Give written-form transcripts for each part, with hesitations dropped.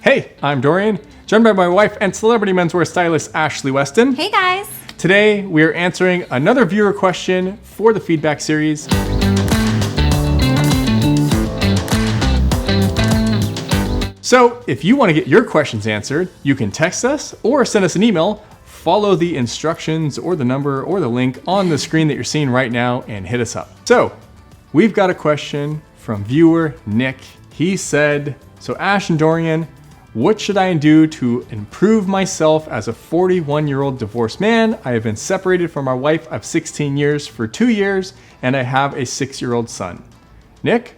Hey, I'm Dorian, joined by my wife and celebrity menswear stylist Ashley Weston. Hey guys! Today, we are answering another viewer question for the feedback series. So, if you want to get your questions answered, you can text us or send us an email. Follow the instructions or the number or the link on the screen that you're seeing right now and hit us up. So, we've got a question from viewer Nick. He said, so Ash and Dorian, what should I do to improve myself as a 41-year-old divorced man? I have been separated from my wife of 16 years for 2 years, and I have a 6-year-old son. Nick,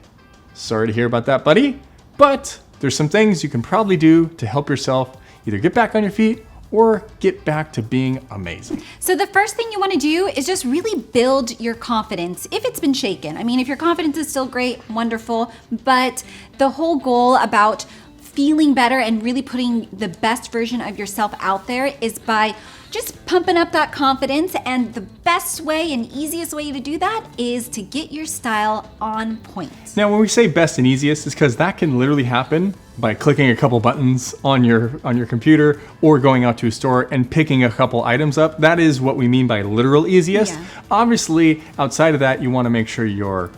sorry to hear about that, buddy, but there's some things you can probably do to help yourself either get back on your feet or get back to being amazing. So the first thing you want to do is just really build your confidence if it's been shaken. I mean, if your confidence is still great, wonderful, but the whole goal about feeling better and really putting the best version of yourself out there is by just pumping up that confidence, and the best way and easiest way to do that is to get your style on point. Now, when we say best and easiest, it's because that can literally happen by clicking a couple buttons on your computer or going out to a store and picking a couple items up. That is what we mean by literal easiest. Yeah. Obviously, outside of that, you want to make sure your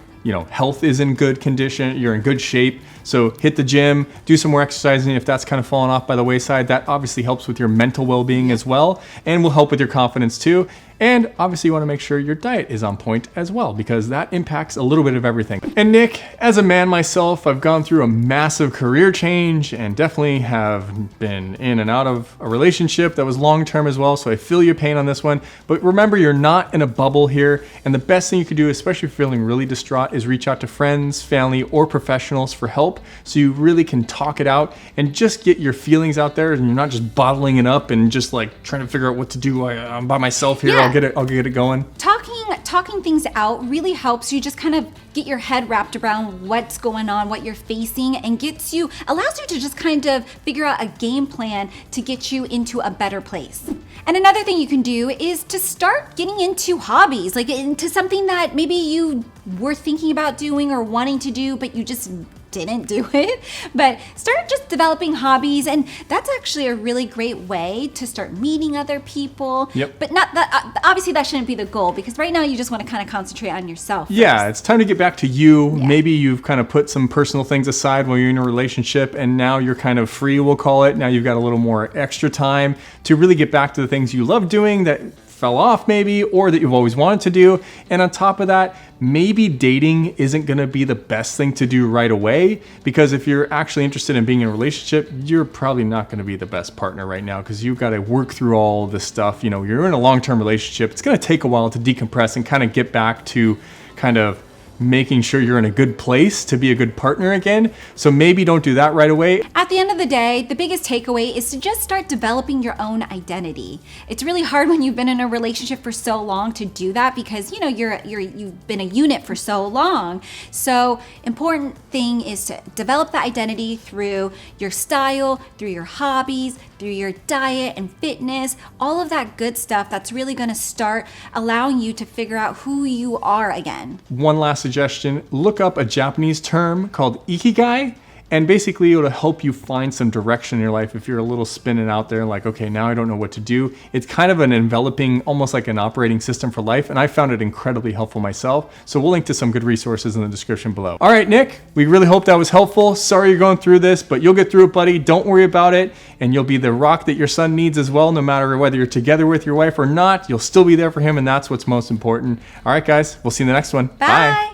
health is in good condition, you're in good shape. So hit the gym, do some more exercising if that's kind of fallen off by the wayside. That obviously helps with your mental well-being as well, and will help with your confidence too. And obviously you want to make sure your diet is on point as well, because that impacts a little bit of everything. And Nick, as a man myself, I've gone through a massive career change and definitely have been in and out of a relationship that was long-term as well. So I feel your pain on this one, but remember, you're not in a bubble here. And the best thing you can do, especially if you're feeling really distraught, is reach out to friends, family, or professionals for help, so you really can talk it out and just get your feelings out there, and you're not just bottling it up and just like trying to figure out what to do. I'm by myself here. Yeah. I'll get it going. Talking things out really helps you just kind of get your head wrapped around what's going on, what you're facing, and allows you to just kind of figure out a game plan to get you into a better place. And another thing you can do is to start getting into hobbies, like into something that maybe you were thinking about doing or wanting to do, but you just didn't do it. But start just developing hobbies, and that's actually a really great way to start meeting other people. Yep. But not that obviously that shouldn't be the goal, because right now you just want to kind of concentrate on yourself first. Yeah, it's time to get back to you. Yeah. Maybe you've kind of put some personal things aside while you're in a relationship, and now you're kind of free, we'll call it. Now you've got a little more extra time to really get back to the things you love doing that fell off maybe, or that you've always wanted to do. And on top of that, maybe dating isn't going to be the best thing to do right away, because if you're actually interested in being in a relationship, you're probably not going to be the best partner right now, because you've got to work through all this stuff. You're in a long-term relationship. It's going to take a while to decompress and kind of get back to kind of making sure you're in a good place to be a good partner again. So maybe don't do that right away. At the end of the day, the biggest takeaway is to just start developing your own identity. It's really hard when you've been in a relationship for so long to do that, because you've been a unit for so long. So important thing is to develop the identity through your style, through your hobbies, through your diet and fitness, all of that good stuff that's really going to start allowing you to figure out who you are again. One last suggestion, look up a Japanese term called ikigai, and basically it'll help you find some direction in your life if you're a little spinning out there like, okay, now I don't know what to do. It's kind of an enveloping, almost like an operating system for life, and I found it incredibly helpful myself. So we'll link to some good resources in the description below. All right, Nick, we really hope that was helpful. Sorry you're going through this, but you'll get through it, buddy. Don't worry about it, and you'll be the rock that your son needs as well. No matter whether you're together with your wife or not, you'll still be there for him, and that's what's most important. All right, guys, we'll see you in the next one. Bye.